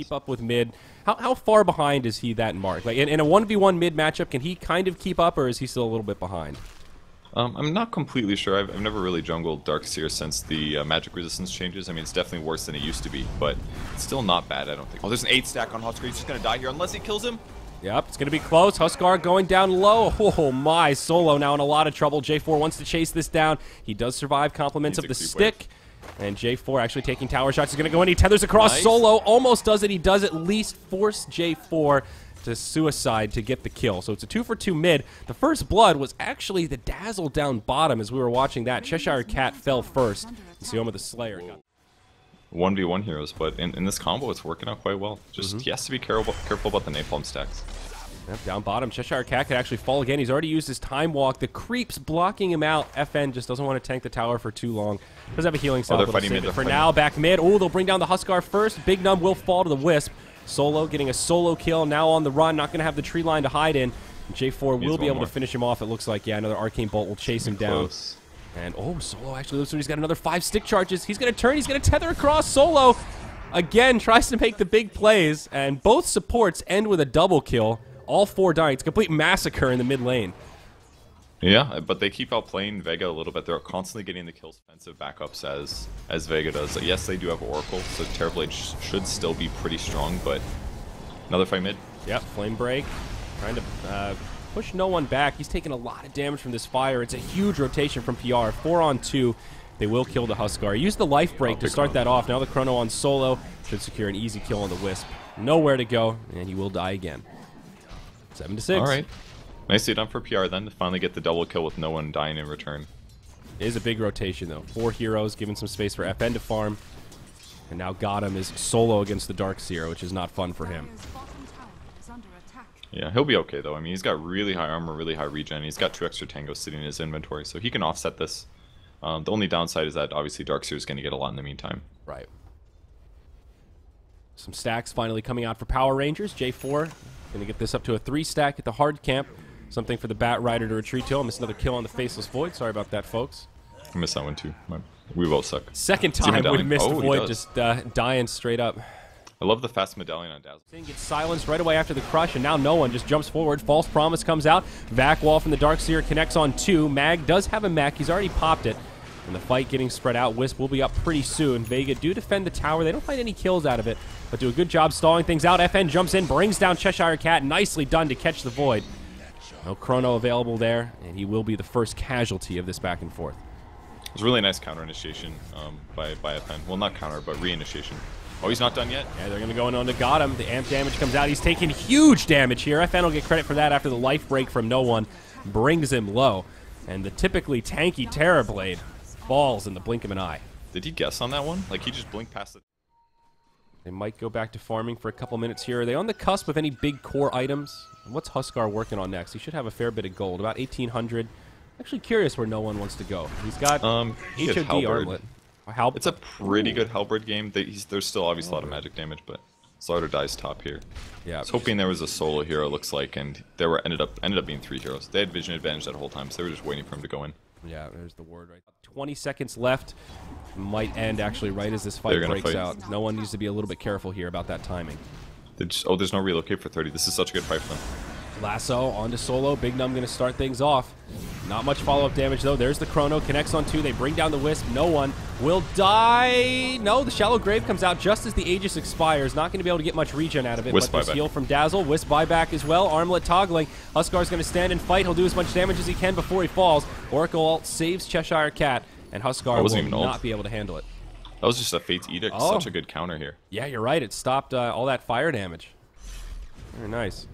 keep up with mid? How far behind is he that mark? Like in a 1v1 mid matchup, can he kind of keep up, or is he still a little bit behind? I'm not completely sure. I've never really jungled Darkseer since the magic resistance changes. I mean, it's definitely worse than it used to be, but it's still not bad, I don't think. Oh, there's an 8 stack on Huskar. He's just going to die here unless he kills him. Yep, it's going to be close. Huskar going down low. Oh my, Solo now in a lot of trouble. J4 wants to chase this down. He does survive compliments of the stick. And J4 actually taking tower shots. He's going to go in. He tethers across. Nice. Solo almost does it. He does at least force J4 to suicide to get the kill. So it's a 2-for-2 mid. The first blood was actually the Dazzle down bottom as we were watching that. Cheshire Cat fell first. Sioma the Slayer got 1v1 heroes, but in this combo it's working out quite well. Just he has to be careful about the napalm stacks. Yep, down bottom, Cheshire Cat could actually fall again. He's already used his time walk. The creeps blocking him out. FN just doesn't want to tank the tower for too long. Does have a healing style. They're fighting mid. For now, back mid. Oh, they'll bring down the Huskar first. Big Num will fall to the Wisp. Solo getting a solo kill, now on the run, not going to have the tree line to hide in. J4 will be able to finish him off, it looks like. Yeah, another Arcane Bolt will chase him down. And, oh, Solo actually looks like he's got another 5 stick charges. He's going to turn, he's going to tether across. Solo, again, tries to make the big plays, and both supports end with a double kill. All 4 dying. It's a complete massacre in the mid lane. Yeah, but they keep outplaying Vega a little bit. They're constantly getting the kills, defensive backups as Vega does. Yes, they do have Oracle, so Terrorblade should still be pretty strong, but another fight mid. Yep, Flame Break. Trying to push no one back. He's taking a lot of damage from this fire. It's a huge rotation from PR. 4 on 2. They will kill the Huskar. He used the life break to start that off. Now the Chrono on Solo should secure an easy kill on the Wisp. Nowhere to go, and he will die again. 7-6. All right. Nicely done for PR then to finally get the double kill with no one dying in return. It is a big rotation though. 4 heroes, giving some space for FN to farm. And now Goddam is solo against the Darkseer, which is not fun for him. Yeah, he'll be okay though. I mean, he's got really high armor, really high regen. He's got 2 extra tangos sitting in his inventory, so he can offset this. The only downside is that obviously Darkseer is going to get a lot in the meantime. Right. Some stacks finally coming out for Power Rangers. J4 going to get this up to a 3 stack at the hard camp. Something for the Bat Rider to retreat to. Missed another kill on the Faceless Void. Sorry about that, folks. I missed that one too. We both suck. Second time we missed the Void, just dying straight up. I love the fast medallion on Dazzle. Gets silenced right away after the crush, and now no one just jumps forward. False Promise comes out. Vac Wall from the Darkseer connects on 2. Mag does have a mech. He's already popped it. And the fight getting spread out. Wisp will be up pretty soon. Vega do defend the tower. They don't find any kills out of it, but do a good job stalling things out. FN jumps in, brings down Cheshire Cat. Nicely done to catch the Void. No Chrono available there, and he will be the first casualty of this back and forth. It was a really nice counter initiation by FN. Well, not counter, but re-initiation. Oh, he's not done yet? Yeah, they're going to go in on to Goddam. The amp damage comes out. He's taking huge damage here. FN will get credit for that after the life break from no one brings him low. And the typically tanky Terrorblade falls in the blink of an eye. Did he guess on that one? Like, he just blinked past it. They might go back to farming for a couple minutes here. Are they on the cusp of any big core items? What's Huskar working on next? He should have a fair bit of gold, about 1,800. Actually curious where no one wants to go. He's got HOD armlet. It's a pretty good Halberd game. There's still obviously a lot of magic damage, but Slaughter dies top here. Yeah, I was hoping there was a solo hero, looks like, and there ended up being 3 heroes. They had vision advantage that whole time, so they were just waiting for him to go in. Yeah, there's the word right. 20 seconds left. Might end actually right as this fight breaks out. No one needs to be a little bit careful here about that timing. There's no relocate for 30. This is such a good fight for them. Lasso onto Solo. Big Num going to start things off. Not much follow-up damage, though. There's the Chrono. Connects on 2. They bring down the Wisp. No one will die. No, the Shallow Grave comes out just as the Aegis expires. Not going to be able to get much regen out of it. Wisp but there's heal from Dazzle. Wisp buyback as well. Armlet toggling. Huskar's going to stand and fight. He'll do as much damage as he can before he falls. Oracle ult saves Cheshire Cat, and Huskar will not be able to handle it. That was just a Fate's Edict. Oh. Such a good counter here. Yeah, you're right. It stopped all that fire damage. Very nice.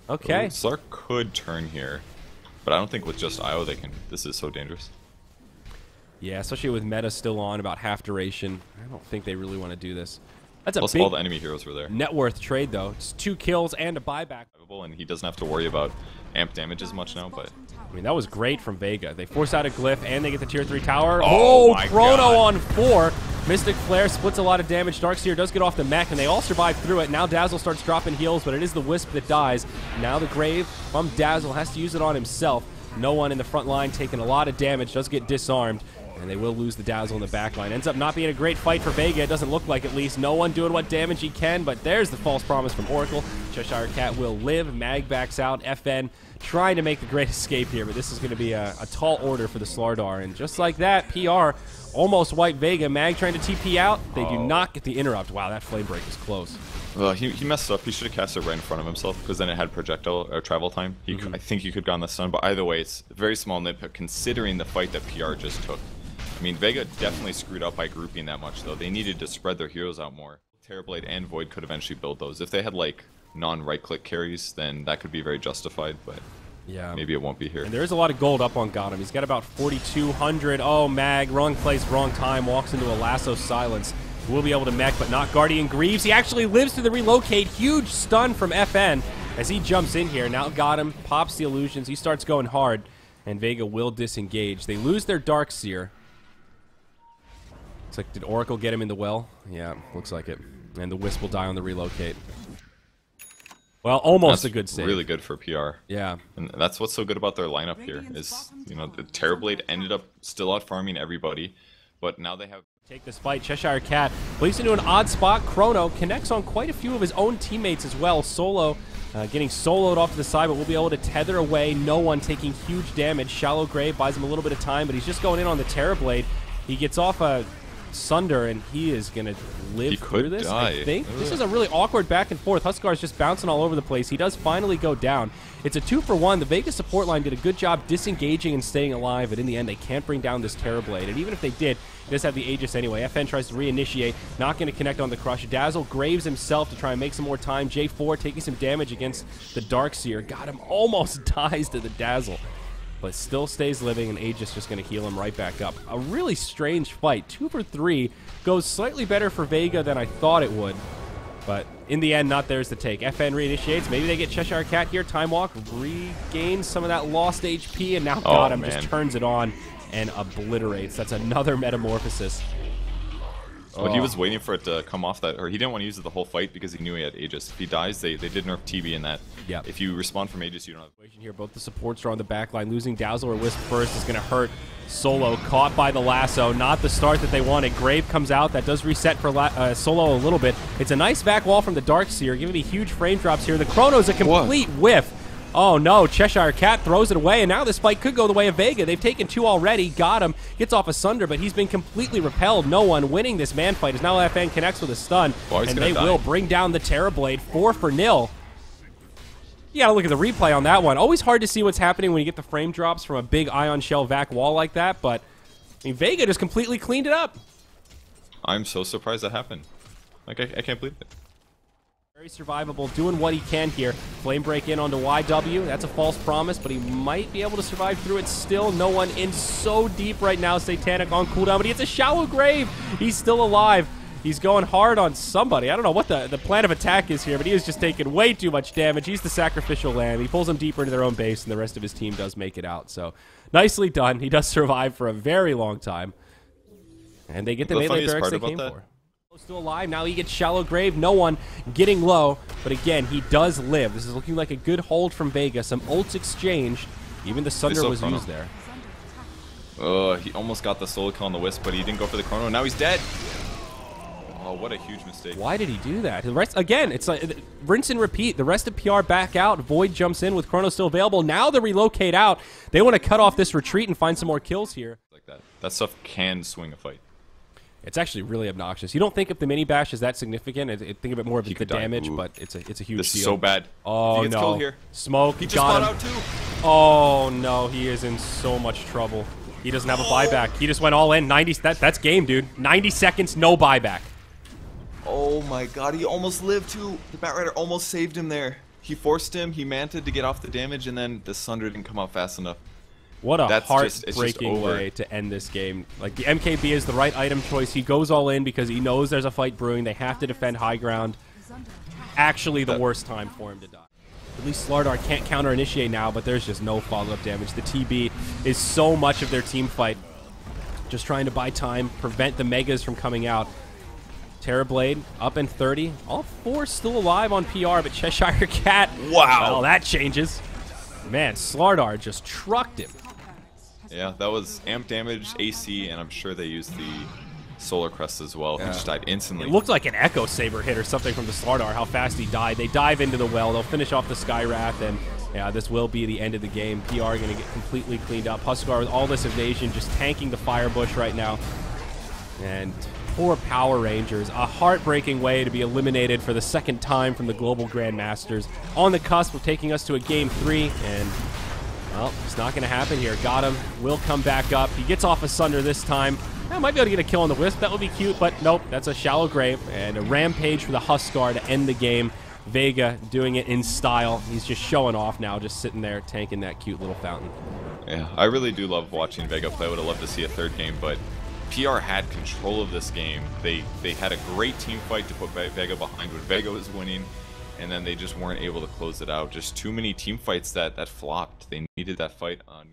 Okay. Slark could turn here, but I don't think with just IO they can. This is so dangerous. Yeah, especially with meta still on, about half duration. I don't think they really want to do this. That's a Plus big all the enemy heroes were there. Net worth trade, though. It's 2 kills and a buyback. And he doesn't have to worry about amp damage as much now, but... I mean, that was great from Vega. They force out a glyph, and they get the tier 3 tower. Oh Chrono on 4. Mystic Flare splits a lot of damage. Darkseer does get off the mech, and they all survive through it. Now Dazzle starts dropping heals, but it is the Wisp that dies. Now the Grave from Dazzle has to use it on himself. No one in the front line taking a lot of damage, does get disarmed, and they will lose the Dazzle in the back line. Ends up not being a great fight for Vega. It doesn't look like, at least. No one doing what damage he can, but there's the false promise from Oracle. Cheshire Cat will live. Mag backs out. FN trying to make the great escape here, but this is going to be a tall order for the Slardar. And just like that, PR almost wiped Vega. Mag trying to TP out. They do not get the interrupt. Wow, that flame break is close. He messed up. He should have cast it right in front of himself, because then it had projectile or travel time. I think he could have gotten the stun, but either way, it's a very small nitpick considering the fight that PR just took. I mean, Vega definitely screwed up by grouping that much, though. They needed to spread their heroes out more. Terrorblade and Void could eventually build those. If they had, like, non-right-click carries, then that could be very justified, but yeah, maybe it won't be here. And there is a lot of gold up on Goddam. He's got about 4,200. Oh, Mag, wrong place, wrong time. Walks into a lasso silence. Will be able to mech, but not Guardian Greaves. He actually lives through the relocate. Huge stun from FN as he jumps in here. Now Goddam pops the illusions. He starts going hard, and Vega will disengage. They lose their Darkseer. It's like, did Oracle get him in the well? Yeah, looks like it. And the Wisp will die on the relocate. Well, almost that's a good save. Really good for PR. Yeah. And that's what's so good about their lineup here is, you know, the Terrorblade ended up still out farming everybody, but now they have... Take this fight. Cheshire Cat placed into an odd spot. Chrono connects on quite a few of his own teammates as well. Solo getting soloed off to the side, but will be able to tether away. No one taking huge damage. Shallow Grave buys him a little bit of time, but he's just going in on the Terrorblade. He gets off a Sunder, and he is going to live through this, I think. This is a really awkward back and forth. Huskar's just bouncing all over the place. He does finally go down. It's a 2-for-1. The Vega support line did a good job disengaging and staying alive, but in the end, they can't bring down this Terrorblade. And even if they did, he does have the Aegis anyway. FN tries to reinitiate, not going to connect on the Crush. Dazzle Graves himself to try and make some more time. J4 taking some damage against the Darkseer. Got him, almost dies to the Dazzle, but still stays living, and Aegis just going to heal him right back up. A really strange fight. 2 for 3. Goes slightly better for Vega than I thought it would, but in the end, not theirs to take. FN reinitiates. Maybe they get Cheshire Cat here. Time Walk regains some of that lost HP, and now Goddam just turns it on and obliterates. That's another Metamorphosis. Well, he was waiting for it to come off that, or he didn't want to use it the whole fight because he knew he had Aegis. If he dies, they did nerf TB in that. Yeah. If you respawn from Aegis, you don't have... Here, both the supports are on the back line. Losing Dazzle or Wisp first is going to hurt Solo. Caught by the lasso. Not the start that they wanted. Grave comes out. That does reset for Solo a little bit. It's a nice back wall from the Darkseer, giving me huge frame drops here. The Chrono's a complete whiff. Oh no, Cheshire Cat throws it away, and now this fight could go the way of Vega. They've taken 2 already. Got him. Gets off a Sunder, but he's been completely repelled. No one winning this man fight as now FN connects with a stun, and they will bring down the Terrorblade. 4-0. You gotta look at the replay on that one. Always hard to see what's happening when you get the frame drops from a big Ion Shell vac wall like that, but I mean, Vega just completely cleaned it up. I'm so surprised that happened. Like, I can't believe it. Very survivable, doing what he can here. Flame break in onto YW. That's a false promise, but he might be able to survive through it still. No one in so deep right now. Satanic on cooldown, but he hits a Shallow Grave. He's still alive. He's going hard on somebody. I don't know what the plan of attack is here, but he is just taking way too much damage. He's the sacrificial lamb. He pulls him deeper into their own base, and the rest of his team does make it out. So nicely done. He does survive for a very long time. And they get the melee barracks they came for. Still alive. Now he gets Shallow Grave. No one getting low. But again, he does live. This is looking like a good hold from Vega. Some ults exchange. Even the Sunder was used there. He almost got the solo kill on the Wisp, but he didn't go for the Chrono. Now he's dead. Oh, what a huge mistake. Why did he do that? The rest, again, it's like rinse and repeat. The rest of PR back out. Void jumps in with Chrono still available. Now the relocate out. They want to cut off this retreat and find some more kills here. Like that. That stuff can swing a fight. It's actually really obnoxious. You don't think if the mini bash is that significant. Think of it more of the damage, but it's a huge deal. This is so bad. Oh he gets killed here. Smoke. He just got out too. Oh no, he is in so much trouble. He doesn't have a buyback. He just went all in. 90. That's game, dude. 90 seconds, no buyback. Oh my god, he almost lived too. The Batrider almost saved him there. He forced him. He manted to get off the damage, and then the Sunder didn't come out fast enough. What a heartbreaking way to end this game. Like, the MKB is the right item choice. He goes all in because he knows there's a fight brewing. They have to defend high ground. Actually, the worst time for him to die. At least Slardar can't counter-initiate now, but there's just no follow-up damage. The TB is so much of their team fight. Just trying to buy time, prevent the Megas from coming out. Terrorblade up in 30. All 4 still alive on PR, but Cheshire Cat. Wow. Well, that changes. Man, Slardar just trucked him. Yeah, that was amp damage, AC, and I'm sure they used the Solar Crest as well. He just died instantly. It looked like an Echo Saber hit or something from the Slardar, how fast he died. They dive into the well. They'll finish off the Sky Wrath, and yeah, this will be the end of the game. PR going to get completely cleaned up. Huskar with all this evasion, just tanking the Fire Bush right now. And poor Power Rangers, a heartbreaking way to be eliminated for the second time from the Global Grandmasters. On the cusp of taking us to a Game 3, and well, it's not going to happen here. Goddam will come back up. He gets off a Sunder this time. I might be able to get a kill on the Wisp. That would be cute, but nope, that's a shallow grave. And a Rampage for the Huskar to end the game. Vega doing it in style. He's just showing off now, just sitting there tanking that cute little fountain. Yeah, I really do love watching Vega play. I would have loved to see a third game, but PR had control of this game. They had a great team fight to put Vega behind when Vega was winning, and then they just weren't able to close it out. Just too many team fights that flopped. They needed that fight on